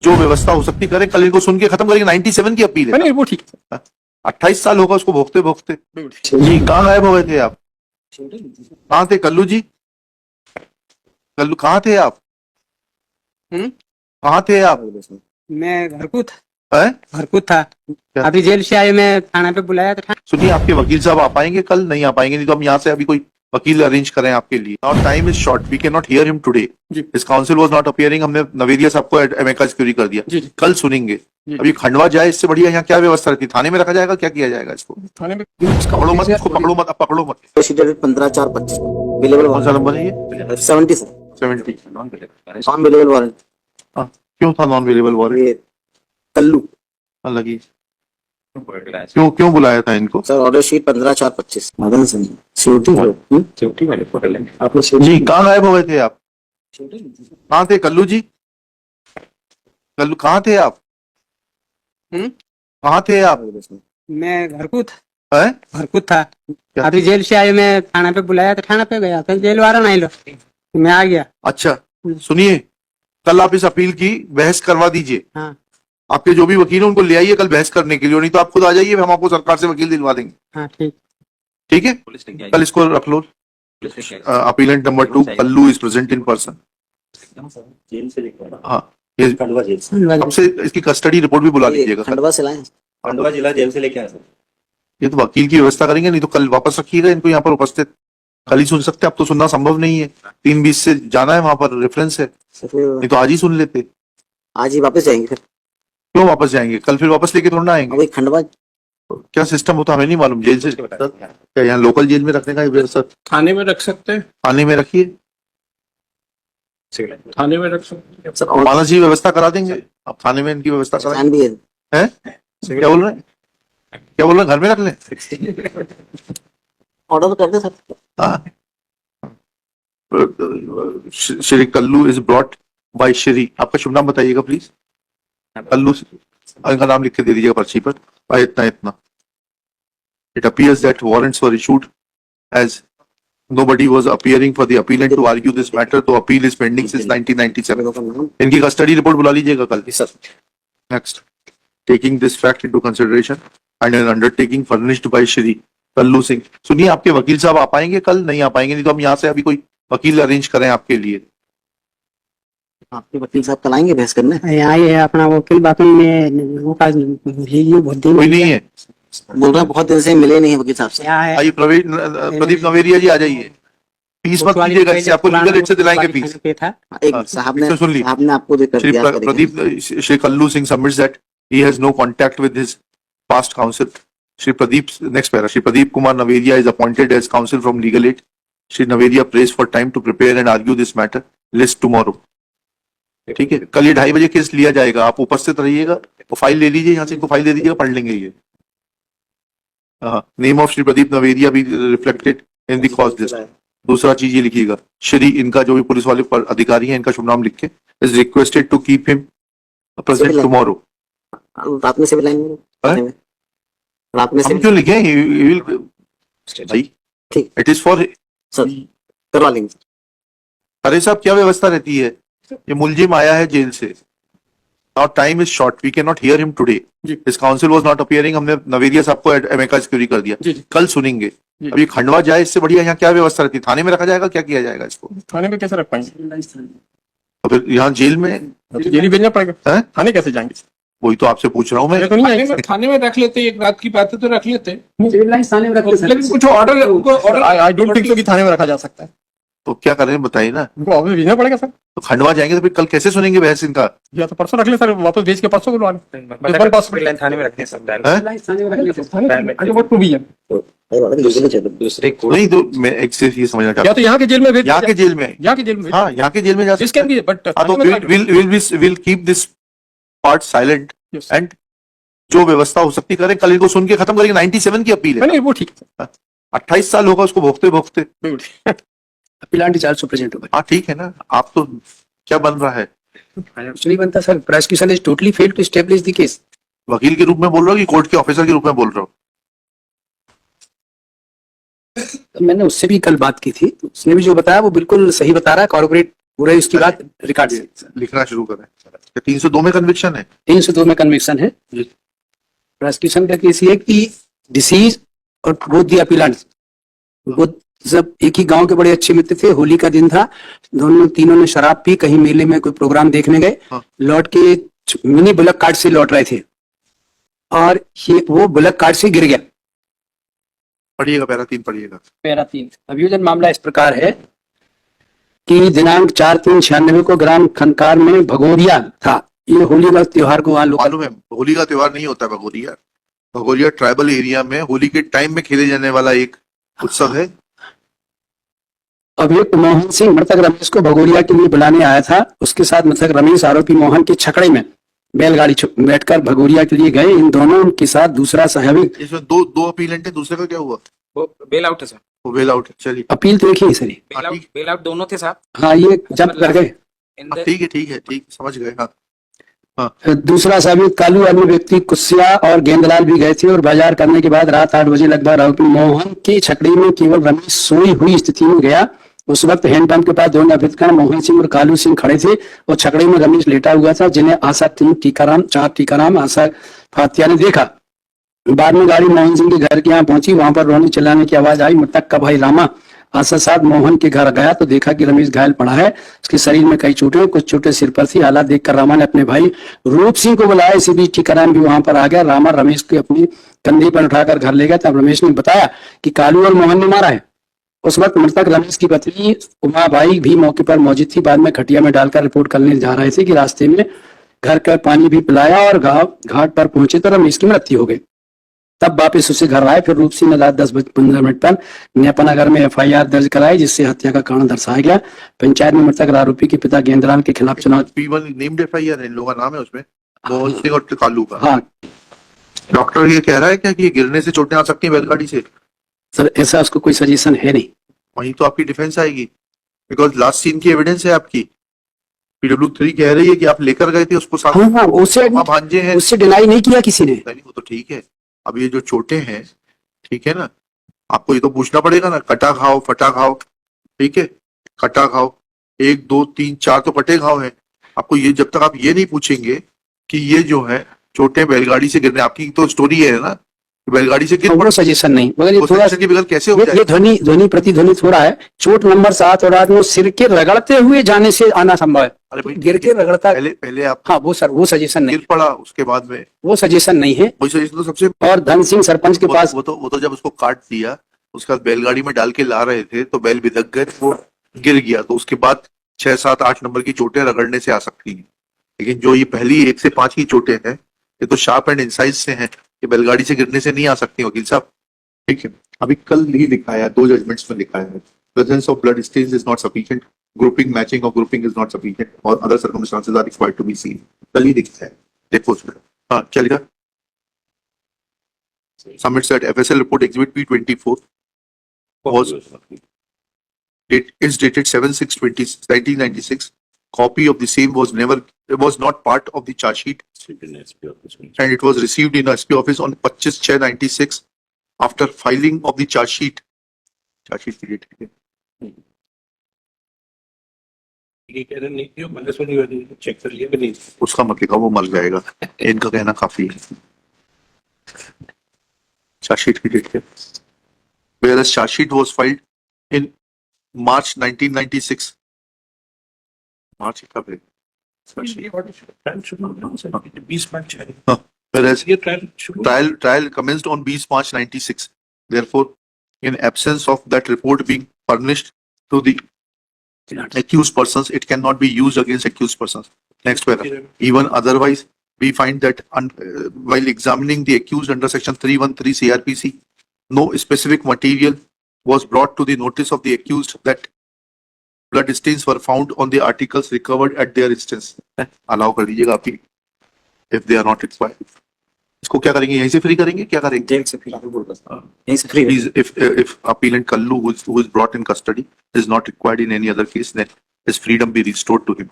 जो व्यवस्था हो सकती करें, कल इनको सुन के खत्म करेंगे। 97 की अपील है। नहीं वो ठीक है। 28 साल होगा उसको भोगते भोगते। जी कहाँ गायब हो गए थे आप? कहाँ थे कल्लू जी? कल्लू कहाँ थे आप? कहाँ थे आप? मैं घर को था। हैं? घर को था। अभी जेल से आए, मैं थाना पे बुलाया था। सुनिए, आपके वकील साहब आ पाएंगे कल? नहीं आ पाएंगे, नहीं तो हम यहाँ से अभी कोई वकील अरेंज करें आपके लिए। Now time is short, we can not hear him today. इस काउंसिल वाज नॉट अपीयरिंग, हमने नवेरिया साहब को एमेका सिक्योरिटी कर दिया। कल सुनेंगे। अभी खंडवा जाए, इससे बढ़िया यहाँ क्या व्यवस्था रहती है? थाने में रखा जाएगा, क्या किया जाएगा इसको? थाने में पकड़ो मत, इसको पकड़ो मत, अब पकड़ो मत। 15/4/25 अवेलेबल। कौन सा नंबर है ये? 70 सर। 70। Non available warrant. क्यों था नॉन अवेलेबल वारंट? ये कल्लू लगी क्यों बुलाया था इनको? Sir, order sheet 15/4/25 Madan Singh security वाले पोर्टल है। आपने जी कहाँ गायब हो गए थे आप? कहाँ थे कल्लू जी? कल्लू कहाँ थे आप? कहाँ थे आप? मैं घर को था। हैं? घर को था। अभी जेल से आए, मैं थाना पे बुलाया था। थाना पे गया था, जेल वाला नहीं लो, मैं आ गया। अच्छा सुनिए, कल आप इस अपील की बहस करवा दीजिए। हाँ आपके जो भी वकील हैं उनको ले आइए कल बहस करने के लिए, नहीं तो आप खुद आ जाइए, हम आपको सरकार से वकील दिलवा देंगे। हाँ ठीक। ठीक है, कल इसको रख लो। Appellant number 2 Kallu is present in person. हाँ, ये सबसे इसकी कस्टडी रिपोर्ट भी बुला लीजिएगा। खंडवा से लाए। खंडवा जिला जेल से लेके आए सर। ये तो वकील की व्यवस्था करेंगे, नहीं तो कल वापस रखिएगा इनको यहाँ पर उपस्थित। कल ही सुन सकते, अब तो सुनना संभव नहीं है। 3:20 से जाना है, वहां पर रेफरेंस है, नहीं तो आज ही सुन लेते। आज ही वापस जाएंगे फिर? क्यों वापस जाएंगे? कल फिर वापस लेके थोड़ा ना आएंगे। अभी खंडवा क्या सिस्टम होता हमें नहीं मालूम। जेल से क्या यहाँ लोकल जेल में रखने का व्यवस्था? थाने में रख सकते हैं। थाने में रखिए, थाने में रख सकते हैं। सर मानस जी व्यवस्था करा देंगे। आप थाने में इनकी व्यवस्था करा भी है। हैं? क्या बोल रहे हैं? क्या बोल रहे हैं? घर में रख लें? ऑर्डर कर दे सर। हाँ। Shri Kallu is brought by Shri, आपका शुभ नाम बताइएगा प्लीज। कल्लू इनका नाम लिख के दे दीजिएगा पर्ची पर। इतना इतना it appears that warrants were issued as nobody was appearing for the appellant to argue this matter, तो appeal is pending since 1997. इनकी कस्टडी रिपोर्ट बुला लीजिएगा कल। Next, taking this fact into consideration and an undertaking furnished by Shri Kallu Singh. सुनिए, आपके वकील साहब आ पाएंगे कल? नहीं आ पाएंगे, नहीं तो हम यहाँ से अभी कोई वकील अरेंज करें आपके लिए। आपके वकील साहब कल आएंगे बहस करने? यहाँ ये अपना वकील बाकी में वो का कोई नहीं है? बोल रहे हैं बहुत दिन से मिले नहीं है वकील साहब से। यहाँ है। आइए प्रदीप नवेरिया जी आ जाइए। फीस मत कीजिएगा, इससे आपको लीगल एड से दिलाएंगे फीस। एक साहब ने सुन ली। आपको देकर श्री दिया Pradeep Shri Kallu Singh submits that he has no contact with his past counsel. Shri Pradeep, next para, Shri Pradeep Kumar Naveria is appointed as counsel from Legal Aid. Shri Naveria prays for time to prepare and argue this matter. List tomorrow. ठीक है, कल ये 2:30 बजे case लिया जाएगा, आप उपस्थित रहिएगा। वो फाइल ले लीजिए यहाँ से, इनको फाइल दे दीजिएगा, पढ़ लेंगे ये। नेम ऑफ श्री प्रदीप नवेरिया भी reflected in the cause list. दूसरा चीज ये लिखिएगा, श्री इनका जो भी पुलिस वाले अधिकारी हैं, इनका शुभ नाम लिख के, is requested to keep him present tomorrow. रात में सिविल लाइन में रात में हम क्यों लिखे? भाई ठीक, इट इज फॉर सर करवा लेंगे। अरे साहब, क्या व्यवस्था रहती है? ये मुलजिम आया है जेल से। Now time is short, we can not hear him today. This council was not appearing, हमने नवेरिया साहब को एमेका सिक्योरिटी कर दिया। कल सुनेंगे। अभी खंडवा जाए, इससे बढ़िया यहाँ क्या व्यवस्था रहती है? थाने में रखा जाएगा, क्या किया जाएगा इसको? थाने में कैसे रख पाएंगे? तो फिर यहाँ जेल में जेल ही भेजना पड़ेगा। थाने कैसे जाएंगे? वही तो आपसे पूछ रहा हूँ मैं। तो नहीं आएंगे। थाने में रख लेते, एक रात की बात है तो रख लेते। थाने में लेकिन कुछ order I don't think so कि थाने में रखा जा सकता है। तो क्या करें बताइए ना। उनको ऑफिस भेजना पड़ेगा सर। तो खंडवा जाएंगे तो फिर कल कैसे सुनेंगे बहस इनका? या तो परसों रख ले सर, वापस भेज के परसों बुलवा ले। थाने में रखते हैं दूसरे नहीं तो मैं एक से ये समझना चाहता या तो यहाँ के जेल में भेज, यहाँ के जेल में, यहाँ के जेल में, हाँ यहाँ के जेल में जा जिस कैन भी, बट तो will keep this part silent and जो व्यवस्था हो सकती करें, कल इनको सुन के खत्म करेंगे। 97 की अपील है। नहीं वो ठीक है। 28 साल होगा उसको भोगते भोगते। अपीलेंट इज आल्सो प्रेजेंट होगा। हाँ ठीक है ना। आप तो क्या बन रहा है? कुछ नहीं बनता sir, prosecution is totally failed to establish the case. वकील के रूप में बोल रहा हूँ कि कोर्ट के ऑफिसर के रूप में बोल रहा हूँ? मैंने उससे भी कल बात की थी, उसने भी जो बताया वो बिल्कुल सही बता रहा है। कॉर्पोरेट पूरे इसकी बात रिकॉर्ड से लिखना शुरू करें। 302 में कन्विक्शन है। 302 में कन्विक्शन है। प्रोसिक्यूशन का केस ये कि डिसीज और बोथ दी अपीलेंट्स वो सब एक ही गांव के बड़े अच्छे मित्र थे। होली का दिन था, दोनों तीनों ने शराब पी, कहीं मेले में कोई प्रोग्राम देखने गए, हाँ। लौट के मिनी बुलक कार्ट से लौट रहे थे और ये वो बुलक कार्ट से गिर गया। पढ़िएगा, पैरा 3 पढ़िएगा। पैरा 3 अभियोजन मामला इस प्रकार है कि दिनांक 4/3/96 को ग्राम खनकार में भगोरिया था। ये होली का त्योहार को वहां लोग मालूम है, होली का त्योहार नहीं होता भगोरिया। भगोरिया ट्राइबल एरिया में होली के टाइम में खेले जाने वाला एक उत्सव है। अभियुक्त मोहन सिंह मृतक रमेश को भगोरिया के लिए बुलाने आया था। उसके साथ मृतक रमेश आरोपी मोहन के छकड़े में बैलगाड़ी बैठकर भगोरिया के लिए गए। इन दोनों के साथ दूसरा सहयोगी इसमें दो अपीलेंट है, दूसरे का क्या हुआ? वो बेल आउट है सर। वो वेल आउट है। चलिए अपील तो एक ही है सर ये। बेल आउट दोनों थे साहब। हाँ, ये जब्त कर गए। ठीक है समझ गए। हाँ दूसरा साबित कालू अन्य व्यक्ति कुसिया और गेंदलाल भी गए थे और बाजार करने के बाद रात 8 बजे लगभग आरोपी मोहन की छकड़ी में केवल रमेश सोई हुई स्थिति में गया। उस वक्त हैंडपंप के पास दोनों अभियुक्त मोहन सिंह और कालू सिंह खड़े थे और छकड़ी में रमेश लेटा हुआ था, जिन्हें आशा 3 टीकाराम आशा फातिया ने देखा। बाद में गाड़ी मोहन सिंह के घर के यहाँ पहुंची, वहां पर रोने चिल्लाने की आवाज आई। मृतक का भाई रामा आशा साथ मोहन के घर गया तो देखा कि रमेश घायल पड़ा है। उसके शरीर में कई चोटें, कुछ चोटें सिर पर थी। हालात देखकर रामा ने अपने भाई रूप सिंह को बुलाया। इसी बीच टीकाराम भी वहां पर आ गया। रामा रमेश को अपने कंधे पर उठाकर घर ले गया। तब रमेश ने बताया कि कालू और मोहन ने मारा है। उस वक्त मृतक रमेश की पत्नी उमाबाई भी मौके पर मौजूद थी। बाद में खटिया में डालकर रिपोर्ट करने जा रहे थे कि रास्ते में घर का पानी भी पिलाया और घाट पर पहुंचे तो रमेश की मृत्यु हो गई। तब वापिस उसे घर आए। फिर रूप सिंह ने रात 10:15 पर न्यापनागर में FIR दर्ज कराई, जिससे हत्या का कारण दर्शाया गया। पंचायत में मृतक आरोपी के पिता गेंदलाल के खिलाफ चुनाव P1 नेम्ड FIR है, इन लोगों का नाम है उसमें, मोहन सिंह और कालू का। हाँ डॉक्टर ये कह रहा है क्या कि ये गिरने से चोटें आ सकती हैं बैलगाड़ी से? सर, ऐसा उसको कोई सजेशन है नहीं। वहीं तो आपकी डिफेंस आएगी, बिकॉज लास्ट सीन की एविडेंस है आपकी। PW3 कह रही है कि आप लेकर गए थे उसको साथ। हाँ, उससे आप भांजे हैं। उससे डिनाई नहीं किया किसी ने। नहीं, वो तो ठीक है। अब ये जो चोटें हैं, ठीक है ना, आपको ये तो पूछना पड़ेगा ना, कटा खाओ फटा खाओ, ठीक है, कटा खाओ, 1 2 3 4 तो कटे घाव है। आपको ये जब तक आप ये नहीं पूछेंगे कि ये जो है चोटें बैलगाड़ी से गिरने, आपकी तो स्टोरी है ना, बैलगाड़ी से गिर वो सजेशन नहीं, मगर ये वो थोड़ा सजेशन के बगैर कैसे हो ये जाए? ध्वनि प्रतिध्वनि थोड़ा है। चोट नंबर 7 और रात में सिर के रगड़ते हुए जाने से आना संभव है। अरे भाई, गिर के रगड़ता, पहले आप हाँ वो सर, वो सजेशन नहीं, गिर पड़ा, उसके बाद में वो सजेशन नहीं है। वही सजेशन तो सबसे और धन सिंह सरपंच के पास वो तो जब उसको काट दिया, उसके बाद बैलगाड़ी में डाल के ला रहे थे तो बैल बिदक गए, वो गिर गया, तो उसके बाद 6 7 8 नंबर की चोटें रगड़ने से आ सकती हैं। लेकिन जो ये पहली 1 से 5 की चोटें हैं, ये तो शार्प एंड इंसाइज से हैं, ये बैलगाड़ी से गिरने से नहीं आ सकती वकील साहब, ठीक है। अभी कल ही लिखाया, 2 जजमेंट्स में लिखाया है, presence of blood stains is not sufficient, grouping matching और ग्रुपिंग इज नॉट सफिशिएंट और other circumstances are required to be seen. कल ही लिखा है, देखो उसमें। हाँ चलेगा। Submits that FSL report exhibit P24 is dated 7/6/1996. Copy of the same was not part of the charge sheet and it was received in SP office on 25/6/96 after filing of the charge sheet. Charge sheet period. Check कर लिया नहीं। उसका मत लिखा, वो मर जाएगा, इनका कहना काफी है। Charge sheet period है. Whereas charge sheet was filed in March 1996. March कब है? Whereas trial commenced on 20 March 96. Therefore, in absence of that report being furnished to the accused persons, it cannot be used against accused persons. Next paragraph. Even otherwise, we find that while examining the accused under section 313 CRPC, no specific material was brought to the notice of the accused that blood stains were found on the articles recovered at their instance. Allow कर दीजिएगा आप, if they are not required. इसको क्या करेंगे, यहीं से free करेंगे, क्या करेंगे? जेल से फ्री, यहीं से free. If appellant Kallu, who is brought in custody, is not required in any other case, then his freedom be restored to him.